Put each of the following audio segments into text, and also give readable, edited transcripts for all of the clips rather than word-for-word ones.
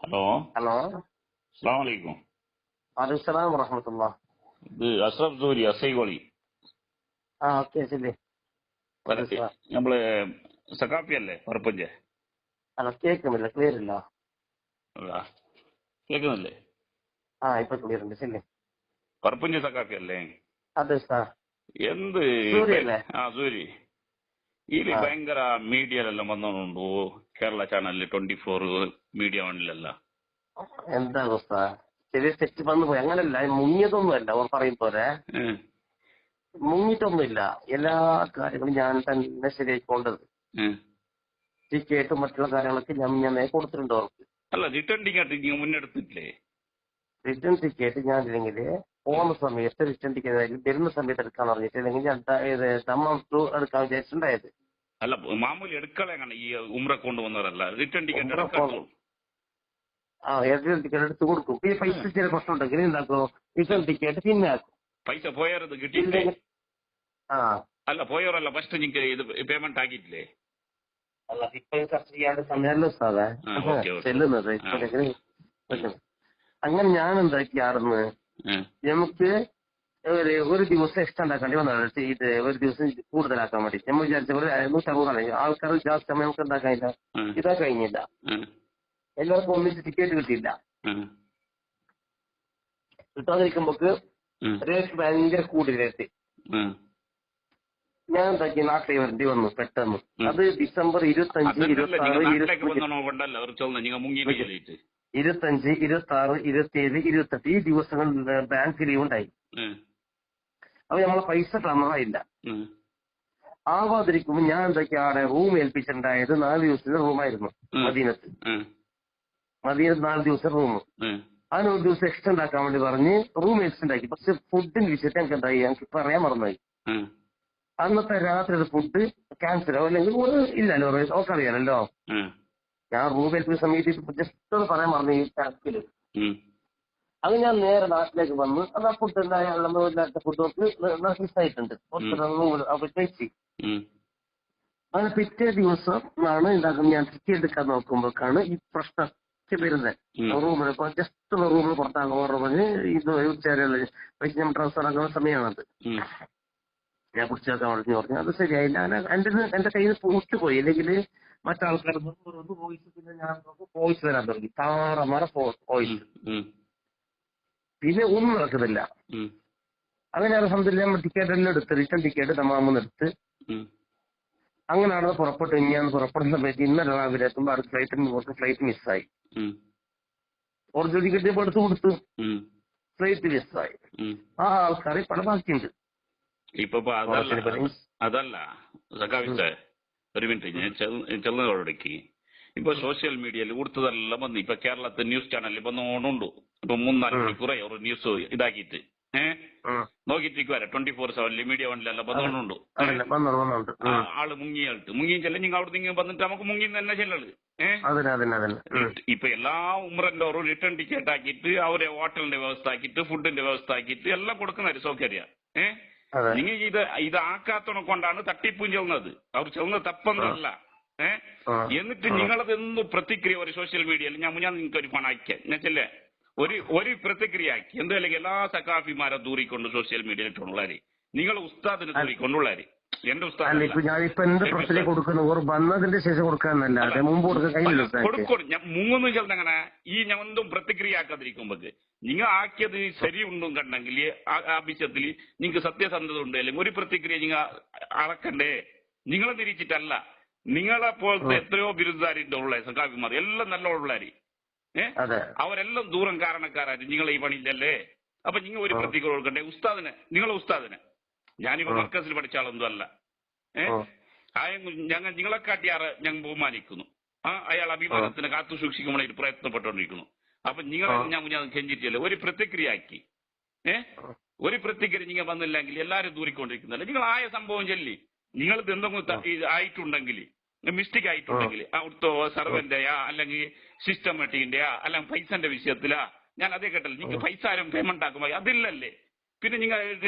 Hello, hello. അസ്സലാമു അലൈക്കും. വലൈക്കുമുസ്സലാം വറഹ്മത്തുള്ളാഹ്. ഇത് അഷ്റഫ് സൂരി അസൈകൊളി. ഓക്കെ ശരി. വലൈക്കുമുസ്സലാം. നമ്മള് സക്കാപ്പി അല്ലേ പറപ്പഞ്ച്? അല്ല, കേൾക്കുന്നില്ല, ക്ലിയർ ഇല്ല. കേൾക്കുന്നില്ലേ? ഇപ്പൊ ക്ലിയർ ഉണ്ട്. ശരി. പറപ്പഞ്ച് സക്കാപ്പി അല്ലേ? അതെ സാർ. എന്ത് സൂര്യല്ലേ? സൂരി ಇಲ್ಲಿ ഭയങ്കര മീഡിയയിലെല്ലാം വന്നോണ്ടു. കേരള ചാനലിൽ 24 മീഡിയ വണ്ണിലല്ല. എന്താ അവസ്ഥ? ചെറിയ തെറ്റ് വന്നു പോയി. അങ്ങനല്ല, മുങ്ങിയതൊന്നുമല്ല. ഓർ പറയും പോലെ മുങ്ങിയിട്ടൊന്നുമില്ല. എല്ലാ കാര്യങ്ങളും ഞാൻ തന്നെ ശരിയായിക്കൊണ്ടത്. ടിക്കറ്റും മറ്റുള്ള കാര്യങ്ങളൊക്കെ ഞാൻ കൊടുത്തിട്ടുണ്ട് അവർക്ക്. അല്ല, റിട്ടേൺ ടിക്കറ്റ് മുന്നെടുത്തിട്ടില്ലേ? റിട്ടേൺ ടിക്കറ്റ് ഞാൻ ഇല്ലെങ്കിൽ പോകുന്ന സമയത്ത് റിട്ടേൺ ടിക്കറ്റ് വരുന്ന സമയത്ത് എടുക്കാന്ന് പറഞ്ഞിട്ട്, അല്ലെങ്കിൽ ഞാൻ ദമ്മം ടു എടുക്കാൻ വിചാരിച്ചിട്ടുണ്ടായത്. അല്ല, മാമൂലി എടുക്കളെ ഈ ഉമ്ര കൊണ്ടുവന്നവരല്ല, റിട്ടേൺ ടിക്കറ്റ് എടുക്കാത്തോ? റിട്ടേൺ ടിക്കറ്റ് എടുത്ത് കൊടുക്കും. ഈ പൈസ ചില പ്രശ്നം ഉണ്ടെങ്കിൽ എന്താക്കും, റിട്ടേൺ ടിക്കറ്റ് പിന്നെ ആക്കും. പൈസ പോയത് കിട്ടിയില്ലേ? ആ അല്ല, പോയവരല്ല ഫസ്റ്റ് നിങ്ങൾക്ക് ഇത് പേയ്മെന്റ് ആക്കിയിട്ടില്ലേ? അല്ല, ഇപ്പൊ ചർച്ച ചെയ്യാണ്ട് സമയമല്ലോ സാറേ ചെല്ലുന്നത്. അങ്ങനെ ഞാൻ എന്താക്കിയാർന്ന്, നമുക്ക് ഒരു ദിവസം എക്സ്ട്രാ ഉണ്ടാക്കേണ്ടി വന്നതാണ്. ഇത് ഒരു ദിവസം കൂടുതലാക്കാൻ വേണ്ടി നമ്മൾ വിചാരിച്ച പോലെ 160 ആൾക്കാർ ജാസ്തി നമുക്ക് എന്താക്കാനില്ല, ഇതാ കഴിഞ്ഞില്ല. എല്ലാവർക്കും ഒന്നിച്ച് ടിക്കറ്റ് കിട്ടിയില്ല. കിട്ടാതിരിക്കുമ്പോക്ക് റേറ്റ് ഭയങ്കര കൂടി റേറ്റ്. ഞാൻ എന്താക്കി നാട്ടിൽ വരേണ്ടി വന്നു പെട്ടെന്ന്. അത് ഡിസംബർ 25, 26, 27, 28 ഈ ദിവസങ്ങളിൽ ബാങ്ക് ലീവ് ഉണ്ടായി. അപ്പൊ നമ്മളെ പൈസ ക്രമമായില്ല. ആവാതിരിക്കുമ്പോൾ ഞാൻ എന്താക്കി അവിടെ റൂം ഏൽപ്പിച്ചിട്ടുണ്ടായത് 4 ദിവസത്തെ റൂമായിരുന്നു മദീനത്ത്. 4 ദിവസം റൂം. അതിന് ഒരു ദിവസം എക്സ്ട്രാ ഉണ്ടാക്കാൻ വേണ്ടി പറഞ്ഞ് റൂം എക്സ്ട്രാ ഉണ്ടാക്കി. പക്ഷെ ഫുഡിന്റെ വിഷയത്തിൽ എനിക്ക് എന്തായി, എനിക്ക് പറയാൻ മറന്നുപോയി. അന്നത്തെ രാത്രി ഫുഡ് ക്യാൻസൽ ആവും, അല്ലെങ്കിൽ ഇല്ലല്ലോ, ഒക്കെ അറിയാലല്ലോ. ഞാൻ റൂം ഏൽപ്പിച്ച സമയത്ത് ജസ്റ്റ് ഒന്ന് പറയാൻ മറന്നു ഈ തിരക്കില്. അത് ഞാൻ നേരെ നാട്ടിലേക്ക് വന്ന് അത് ആ ഫുഡ് എന്തായാലും ഫുഡ് നോക്കി മിസ്സായിട്ടുണ്ട്. കഴിച്ച് അങ്ങനെ പിറ്റേ ദിവസം ആണ് ഉണ്ടാക്കുന്നത്. ഞാൻ ടിക്കറ്റ് എടുക്കാൻ നോക്കുമ്പോഴാണ് ഈ പ്രശ്നം വരുന്നത്. റൂമിൽ ജസ്റ്റ് റൂമിൽ പുറത്താകും. പറഞ്ഞ് ഇത് ഉച്ചവരെയുള്ള പൈസ ഞാൻ ട്രാൻസ്ഫർ ആക്കുന്ന സമയമാണത്. ഞാൻ കുറിച്ച് വെക്കാൻ പറഞ്ഞു. അത് ശരിയായില്ല. എന്റെ കയ്യിൽ നിന്ന് വിട്ടുപോയി. അല്ലെങ്കിൽ മറ്റാൾക്കാർ വോയിസ്, പിന്നെ ഞാൻ വോയിസ് വരാൻ തുടങ്ങി. താറമാറ വോയിസ്. പിന്നെ ഒന്നും നടക്കുന്നില്ല. അങ്ങനെ അൽഹംദുലില്ലാഹ് ടിക്കറ്റ് എല്ലാം എടുത്ത്, റിട്ടേൺ ടിക്കറ്റ് തമാമെന്ന് എടുത്ത് അങ്ങനെയാണ് പുറപ്പെട്ടു. ഞാൻ പുറപ്പെടുന്ന സമയത്ത് ഇന്നലെ രാവിലെ എത്തുമ്പോൾ അടുത്ത ഫ്ലൈറ്റ് മിസ്സായി. ഒറിജിനൽ ടിക്കറ്റ് എടുത്ത് കൊടുത്തു, ഫ്ലൈറ്റ് മിസ്സായി. ആ ആൾക്കാർ പല ബാക്കിയുണ്ട്. ഇപ്പൊ അതല്ല സഖാവിത്തെ, ഒരു മിനിറ്റ് ഞാൻ ചെന്നതോടേക്ക്. ഇപ്പൊ സോഷ്യൽ മീഡിയയിൽ കൊടുത്തതെല്ലാം വന്ന് ഇപ്പൊ കേരളത്തിൽ ന്യൂസ് ചാനലിൽ വന്നോണ്ടുണ്ട്. ഇപ്പൊ 3-4 മണിക്കൂറെ ഒരു ന്യൂസ് ഇതാക്കിയിട്ട് നോക്കിയിട്ട് വരാം. 24/7 മീഡിയ വണ്ണിലെല്ലാം വന്നോണ്ടുണ്ട്. ആള് മുങ്ങിയും ചെല്ലും. നിങ്ങൾ അവിടെ നിങ്ങൾ വന്നിട്ട് നമുക്ക് മുങ്ങി തന്നെ ചെല്ലള്. ഇപ്പൊ എല്ലാ ഉമ്രന്റെ ഒരു റിട്ടേൺ ടിക്കറ്റ് ആക്കിയിട്ട് അവരെ ഹോട്ടലിന്റെ വ്യവസ്ഥ ആക്കിയിട്ട് ഫുഡിന്റെ വ്യവസ്ഥ ആക്കിയിട്ട് എല്ലാം കൊടുക്കുന്ന സൗകര്യ. നിങ്ങൾ ഇത് ആക്കാത്തനെ കൊണ്ടാണ് തട്ടിപ്പും ചെല്ലുന്നത്. അവർ ചെല്ലുന്നത് തപ്പൊന്നല്ല. എന്നിട്ട് നിങ്ങളത് എന്ത് പ്രതിക്രിയ ഒരു സോഷ്യൽ മീഡിയയിൽ ഞാൻ നിങ്ങൾക്ക് ഒരു ഫോൺ അയക്കാം. എന്നുവെച്ചല്ലേ ഒരു പ്രതിക്രിയ ആക്കി എന്തും, അല്ലെങ്കിൽ എല്ലാ സക്കാഫിമാരെ ദൂരിക്കൊണ്ട് സോഷ്യൽ മീഡിയയിൽ ഇട്ടുള്ളാര്, നിങ്ങളെ ഉസ്താദിനെ ദൂരിക്കൊണ്ടുള്ളാര്. എന്റെ ഉസ്താദ് കൊടുക്കും. ഞാൻ മുങ്ങൊന്നും ചെന്നങ്ങനെ ഈ ഞാൻ എന്തും പ്രതിക്രിയ ആക്കാതിരിക്കുമ്പോ നിങ്ങൾ ആക്കിയത് ശരിയുണ്ടും കണ്ടെങ്കിൽ ആ വിഷയത്തിൽ നിങ്ങൾക്ക് സത്യസന്ധത ഉണ്ട്, അല്ലെങ്കിൽ ഒരു പ്രതിക്രിയ നിങ്ങൾ അളക്കണ്ടേ. നിങ്ങളെ തിരിച്ചിട്ടല്ല. നിങ്ങളെ പോലത്തെ എത്രയോ ബിരുദധാരിന്റെ ഉള്ള സഖാഫിമാർ എല്ലാം നല്ല ഉള്ളാര്. അവരെല്ലാം ദൂരം കാരണക്കാരാര്. നിങ്ങളെ ഈ പണിയില്ലല്ലേ. അപ്പൊ നിങ്ങൾ ഒരു പ്രതിക്രിയ കൊടുക്കണ്ടേ ഉസ്താദിനെ, നിങ്ങളെ ഉസ്താദിനെ. ഞാനിപ്പോ മർക്കസിൽ പഠിച്ച ആളൊന്നും അല്ല. ഞങ്ങൾ നിങ്ങളെ കാട്ടിയാറ് ഞങ്ങൾ ബഹുമാനിക്കുന്നു. അയാൾ അഭിമാനത്തിന് കാത്തു സൂക്ഷിക്കുമ്പോൾ പ്രയത്നപ്പെട്ടുകൊണ്ടിരിക്കുന്നു. അപ്പൊ നിങ്ങളെ ഞാൻ കെഞ്ചിട്ടല്ലേ ഒരു പ്രതിക്രിയ ആക്കി. ഒരു പ്രതിക്രിയ നിങ്ങൾ വന്നില്ലെങ്കിൽ എല്ലാരും ദൂരിക്കൊണ്ടിരിക്കുന്നല്ലേ. നിങ്ങൾ ആയ സംഭവം ചൊല്ലി. നിങ്ങൾക്ക് എന്തെങ്കിലും ആയിട്ടുണ്ടെങ്കിൽ, മിസ്റ്റേക്ക് ആയിട്ടുണ്ടെങ്കിൽ, അവിടുത്തെ സർവന്റെയാ അല്ലെങ്കിൽ സിസ്റ്റമാറ്റിക്കിന്റെയാ അല്ലെങ്കിൽ പൈസന്റെ വിഷയത്തിലാ, ഞാൻ അതേ കേട്ടല്ലോ. നിങ്ങൾക്ക് പൈസ ആരും പേയ്മെന്റ് ആക്കുമ്പോ അതില്ലല്ലേ, പിന്നെ നിങ്ങൾ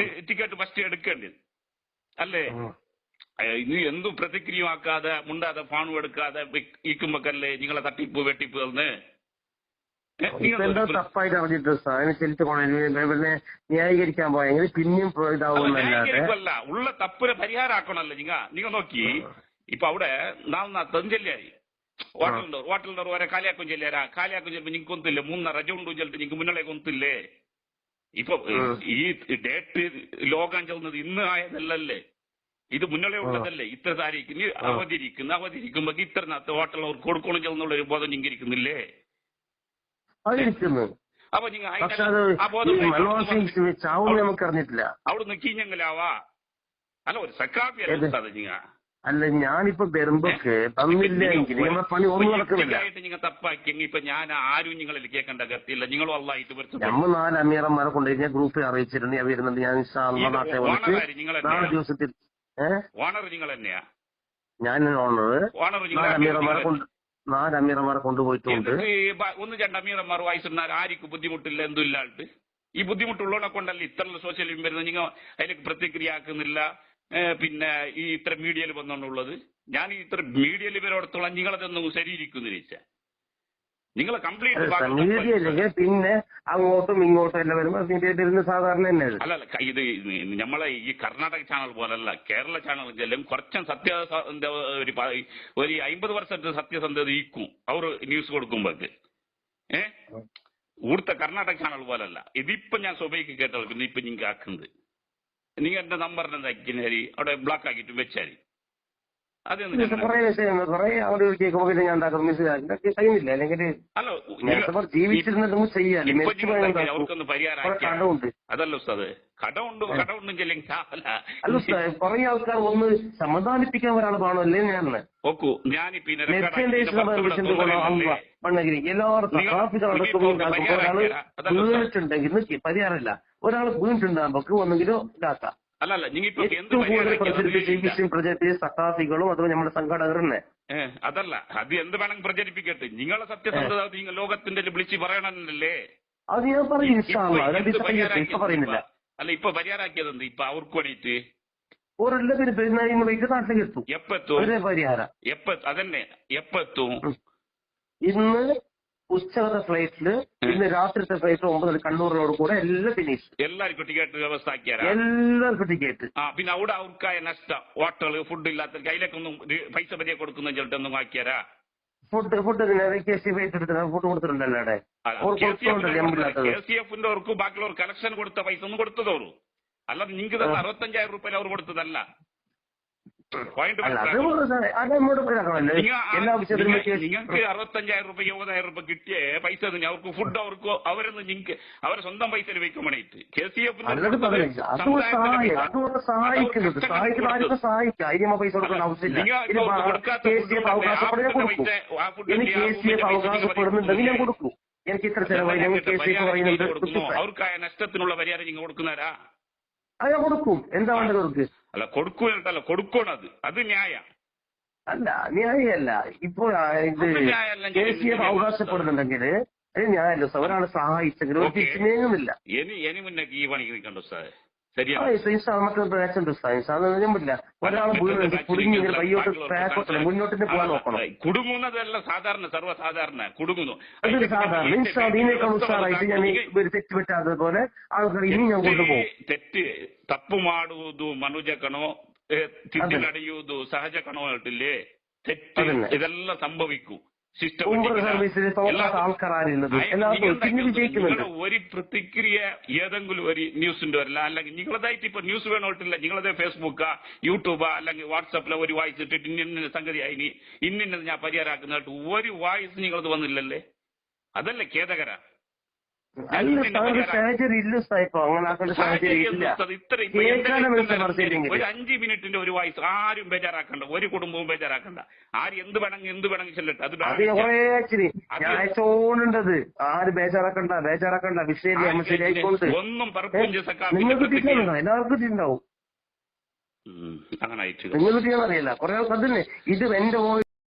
ടിക്കറ്റ് ഫസ്റ്റ് എടുക്കേണ്ടത് അല്ലേ. ഇത് എന്തും പ്രതിക്രിയമാക്കാതെ മുണ്ടാതെ ഫോണും എടുക്കാതെ ഇരിക്കുമ്പോക്കല്ലേ നിങ്ങളെ തട്ടിപ്പ് വെട്ടിപ്പ് തന്ന്. എന്താ തപ്പായിട്ട് അറിഞ്ഞിട്ട് അതിനെ ചെലുത്ത് പോണേ ന്യായീകരിക്കാൻ പോയെങ്കിൽ പിന്നെയും ഇതാവുന്നല്ലാതെ ഉള്ള തപ്പിനെ പരിഹാരമാക്കണല്ലോ നിങ്ങൾ നോക്കി ഇപ്പൊ അവിടെ നാളെ തെഞ്ചെല്ലായി ഹോട്ടലിന്റെ വരെ കാലിയാക്കും ചെല്ലാരാ കാലിയാക്കും ചെല്ലുമ്പോ നിങ്ങൾക്ക് കൊന്നില്ലേ 3 ರಜೆ ಉಂಟು ചെല്ലിട്ട് നിങ്ങൾക്ക് മുന്നേ കൊന്നില്ലേ ഇപ്പൊ ഈ ഡേറ്റ് ലോകം ചെല്ലുന്നത് ഇന്ന് ആയതല്ലേ ഇത് മുന്നേ ഉള്ളതല്ലേ ഇത്ര താരീഖിന് അവധിരിക്കുമ്പോ ഇത്ര ഹോട്ടലിനവർക്ക് കൊടുക്കണം ചെന്നുള്ള ഒരു ബോധം നിങ്ങൾ ഇരിക്കുന്നില്ലേ അപ്പൊ നിങ്ങൾ അവിടുന്ന് കീഞ്ഞെങ്കിലാവാ അല്ല ഒരു സക്കാപ്പിയല്ല നിങ്ങൾ അല്ല ഞാനിപ്പോ വരുമ്പോക്ക് തന്നില്ലെങ്കിൽ നമ്മളെ പണി ഒന്നും നടക്കുന്നില്ല നിങ്ങൾ തപ്പാക്കിയെങ്കിൽ ഇപ്പൊ ഞാൻ ആരും നിങ്ങളിൽ കേൾക്കേണ്ട ഗത്തിയില്ല നിങ്ങളും അല്ലായിട്ട് നമ്മൾ 4 അമീറന്മാരെ കൊണ്ടുപോയി ഗ്രൂപ്പിൽ അറിയിച്ചിട്ടുണ്ട് ഞാൻ വരുന്നുണ്ട് ഞാൻ നാട്ടെ വന്നിട്ട് 4 ദിവസത്തിൽ ഓണർ നിങ്ങൾ തന്നെയാ ഞാൻ ഓണർ 4 അമീറന്മാരെ കൊണ്ടുപോയിട്ടുണ്ട് 1-2 അമീറന്മാർ വയസ്സുണ്ടാർ ആർക്കും ബുദ്ധിമുട്ടില്ല എന്തുമില്ലാണ്ട് ഈ ബുദ്ധിമുട്ടുള്ളവനെ കൊണ്ടല്ല ഇത്ര സോഷ്യൽ വരുന്നത് നിങ്ങൾ അതിലേക്ക് പ്രതിക്രിയ ആക്കുന്നില്ല പിന്നെ ഈ ഇത്ര മീഡിയയിൽ വന്നുകൊണ്ടുള്ളത് ഞാൻ ഇത്ര മീഡിയയിൽ ഇവരോടത്തോളം നിങ്ങളതൊന്നും ശരിയിരിക്കുന്നില്ല നിങ്ങൾ കംപ്ലീറ്റ് പിന്നെ അങ്ങോട്ടും ഇങ്ങോട്ടും എല്ലാം വരുമ്പോ സാധാരണ തന്നെ അല്ലല്ല ഇത് നമ്മളെ ഈ കർണാടക ചാനൽ പോലല്ല കേരള ചാനൽ ചെല്ലും കുറച്ചും ഒരു 50% സത്യസന്ധത ഈക്കും അവർ ന്യൂസ് കൊടുക്കുമ്പോക്ക് ഇവിടുത്തെ കർണാടക ചാനൽ പോലല്ല ഇതിപ്പോ ഞാൻ സ്വഭയ്ക്ക് കേട്ടാൽ പിന്നെ ഇപ്പൊ നിങ്ങൾക്ക് ആക്കുന്നത് നിങ്ങൾ എന്റെ നമ്പറിനെ എന്താക്കി അവിടെ ബ്ലോക്ക് ആക്കിയിട്ട് വെച്ചാരി അവർക്കൊന്ന് പരിഹാരം അതല്ല ഉസ്താദ് കടമുണ്ട് കുറെ ആൾക്കാർ ഒന്ന് സമാധാനിപ്പിക്കാൻ ഒരാൾ കാണുമല്ലേ ഞാൻ നോക്കൂ ഞാനിപ്പോ വീണിട്ടുണ്ടെങ്കിൽ പരിഹാരമില്ല ഒരാൾ വീണിട്ടുണ്ടാകുമ്പോ ഒന്നെങ്കിലും ഇതാക്കാം അല്ലല്ല ഏറ്റവും കൂടുതൽ പ്രചരിപ്പിച്ച സഖാഫികളും അതുപോലെ നമ്മുടെ സംഘാടകർ തന്നെ അതല്ല അത് എന്ത് വേണമെങ്കിൽ പ്രചരിപ്പിക്കട്ടെ നിങ്ങളെ സത്യസന്ധത നിങ്ങൾ ലോകത്തിന്റെ വിളിച്ച് പറയണല്ലേ അത് ഞാൻ പറയും ഇപ്പൊ പറയുന്നില്ല അല്ല ഇപ്പൊ പരിഹാരമാക്കിയത് എന്ത് ഇപ്പൊ അവർക്ക് വേണ്ടിയിട്ട് ഒരെല്ലാത്തിനും പെരുന്നാളിന്ന് വൈകിട്ട് നാട്ടിലേക്ക് എത്തും എപ്പെത്തും പരിഹാരം അതന്നെ എപ്പെത്തും ഇന്ന് ഉച്ചകത്തെ ഫ്ലൈറ്റില് ഇന്ന് രാത്രിത്തെ ഫ്ലൈറ്റ് 9 കണ്ണൂരിനോട് കൂടെ എല്ലാം ഫിനിഷ് എല്ലാവർക്കും ടിക്കറ്റ് വ്യവസ്ഥ ആക്കിയാൽ എല്ലാവർക്കും ടിക്കറ്റ് പിന്നെ അവിടെ അവർക്കായ നഷ്ടം ഹോട്ടൽ ഫുഡ് ഇല്ലാത്ത കയ്യിലേക്കൊന്നും പൈസ പതിയെ കൊടുക്കുന്ന ചെറുട്ടൊന്നും ആക്കിയാരാ ഫുഡ് ഫുഡ് കൊടുത്തിട്ടുണ്ടല്ലോ KCF-ന്റെ അവർക്ക് ബാക്കിയുള്ളവർ കലക്ഷൻ കൊടുത്ത പൈസ ഒന്നും കൊടുത്തതോളൂ അല്ലാതെ നിങ്ങൾക്ക് 65,000 രൂപ അവർ കൊടുത്തതല്ല നിങ്ങൾക്ക് 65,000 രൂപ 70,000 രൂപ കിട്ടിയ പൈസ അവർക്ക് ഫുഡ് അവരൊന്നും നിങ്ങൾക്ക് അവരെ സ്വന്തം പൈസയിൽ വയ്ക്കാൻ വേണ്ടിയിട്ട് KCF എനിക്ക് ഇത്ര ചെലവായി അവർക്കായ നഷ്ടത്തിനുള്ള പരിഹാരം നിങ്ങൾ കൊടുക്കുന്നവരാ അത് കൊടുക്കും എന്താ വേണ്ടത് അവർക്ക് അല്ല കൊടുക്കൂല കൊടുക്കണത് അത് ന്യായം അല്ല ന്യായമല്ല ഇപ്പോൾ ഇത് KCF അവകാശപ്പെടുന്നുണ്ടെങ്കിൽ അത് ന്യായമല്ല സാർ ഒരാളെ സഹായിച്ചെങ്കിൽ ഒരു തിരിച്ചുനേങ്ങുന്നില്ല ഇനി മുന്നേ ഈ പണിക്ക് നിൽക്കണ്ടോ സാർ ഒരാൾ കുടുങ്ങി മുന്നോട്ടിന് പോകാൻ നോക്കണം കുടുങ്ങുന്നതല്ല സാധാരണ സർവ്വസാധാരണ കുടുങ്ങുന്നു സാധാരണ ഞാൻ തെറ്റ് പറ്റാത്തതുപോലെ ആൾക്കാർ ഇനി ഞാൻ കൊണ്ടുപോകും തെറ്റ് ತಪ್ಪು ಮಾಡುವುದು ಮನುಜ ಕಣೋ ತಿದ್ದಿನಡೆಯುವುದು ಸಹಜ ಕಣೋ ಹೇಳ್ತಿല്ലേ തെറ്റ് ഇതെല്ലാം സംഭവിക്കും ഒരു പ്രതിക്രിയ ഏതെങ്കിലും ഒരു ന്യൂസിന്റെ വരില്ല അല്ലെങ്കിൽ നിങ്ങളതായിട്ട് ഇപ്പൊ ന്യൂസ് വേണോട്ടില്ല നിങ്ങളതേ ഫേസ്ബുക്കാ യൂട്യൂബാ അല്ലെങ്കിൽ വാട്സാപ്പിലെ ഒരു വായിസ് ഇട്ടിട്ട് ഇന്ന സംഗതിയായി ഇന്നത് ഞാൻ പരിഹാരമാക്കുന്നതായിട്ട് ഒരു വായിസ് നിങ്ങളത് വന്നില്ലല്ലേ അതല്ലേ ഖേദകര സാഹചര്യം ഇല്ല സായിപ്പോ അങ്ങനെ സാഹചര്യം ഇല്ല ഒരു 5 മിനിറ്റിന്റെ ഒരു വായിസ് ആരും ബേജാറാക്കണ്ട ഒരു കുടുംബവും ബേജാറാക്കണ്ട ആര് എന്ത് വേണമെങ്കിൽ ചെല്ലട്ടെ അത് ഞാൻ അയച്ചോണ്ടത് ആര് ബേജാറാക്കണ്ട വിഷയം ശരിയായിക്കൊണ്ട് ഒന്നും നിങ്ങൾക്ക് കിട്ടുന്നുണ്ടോ എല്ലാവർക്കും കിട്ടുന്നുണ്ടാവും അങ്ങനെ നിങ്ങൾക്ക് ചെയ്യാൻ അറിയില്ല കുറെ അതന്നെ ഇത് എന്റെ